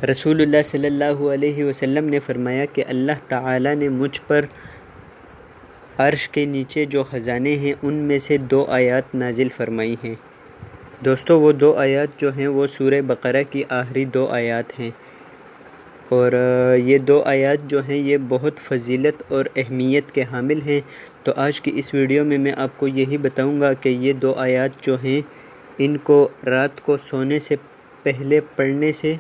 رسول اللہ صلی اللہ علیہ وسلم نے فرمایا کہ اللہ تعالیٰ نے مجھ پر عرش کے نیچے جو خزانے ہیں ان میں سے 2 آیات نازل فرمائی ہیں۔ دوستو وہ 2 آیات جو ہیں وہ سورہ بقرہ کی آخری 2 آیات ہیں، اور یہ 2 آیات جو ہیں یہ بہت فضیلت اور اہمیت کے حامل ہیں۔ تو آج کی اس ویڈیو میں آپ کو یہی بتاؤں گا کہ یہ 2 آیات جو ہیں ان کو رات کو سونے سے پہلے پڑھنے سے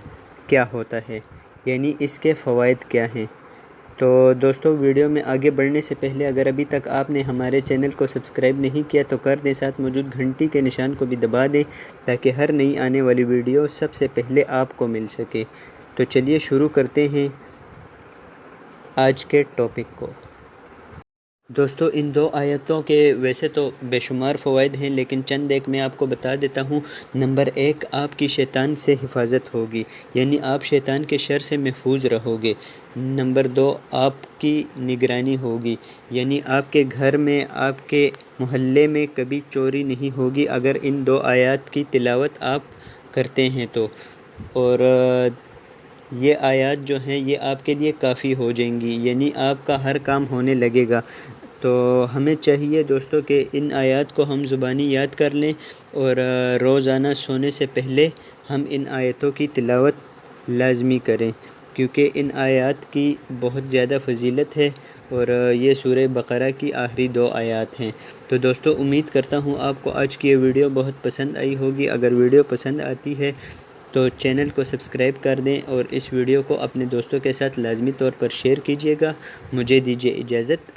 کیا ہوتا ہے، یعنی اس کے فوائد کیا ہیں۔ تو دوستو ویڈیو میں آگے بڑھنے سے پہلے اگر ابھی تک آپ نے ہمارے چینل کو سبسکرائب نہیں کیا تو کر دیں، ساتھ موجود گھنٹی کے نشان کو بھی دبا دیں تاکہ ہر نئی آنے والی ویڈیو سب سے پہلے آپ کو مل سکے۔ تو چلیے شروع کرتے ہیں آج کے ٹاپک کو۔ دوستو ان 2 آیتوں کے ویسے تو بے شمار فوائد ہیں، لیکن چند ایک میں آپ کو بتا دیتا ہوں۔ نمبر 1، آپ کی شیطان سے حفاظت ہوگی، یعنی آپ شیطان کے شر سے محفوظ رہو گے۔ نمبر 2، آپ کی نگرانی ہوگی، یعنی آپ کے گھر میں، آپ کے محلے میں کبھی چوری نہیں ہوگی اگر ان 2 آیات کی تلاوت آپ کرتے ہیں تو، اور یہ آیات جو ہیں یہ آپ کے لیے کافی ہو جائیں گی، یعنی آپ کا ہر کام ہونے لگے گا۔ تو ہمیں چاہیے دوستو کہ ان آیات کو ہم زبانی یاد کر لیں، اور روزانہ سونے سے پہلے ہم ان آیتوں کی تلاوت لازمی کریں، کیونکہ ان آیات کی بہت زیادہ فضیلت ہے، اور یہ سورہ بقرہ کی آخری 2 آیات ہیں۔ تو دوستو امید کرتا ہوں آپ کو آج کی یہ ویڈیو بہت پسند آئی ہوگی۔ اگر ویڈیو پسند آتی ہے تو چینل کو سبسکرائب کر دیں، اور اس ویڈیو کو اپنے دوستوں کے ساتھ لازمی طور پر شیئر کیجیے گا۔ مجھے دیجیے اجازت۔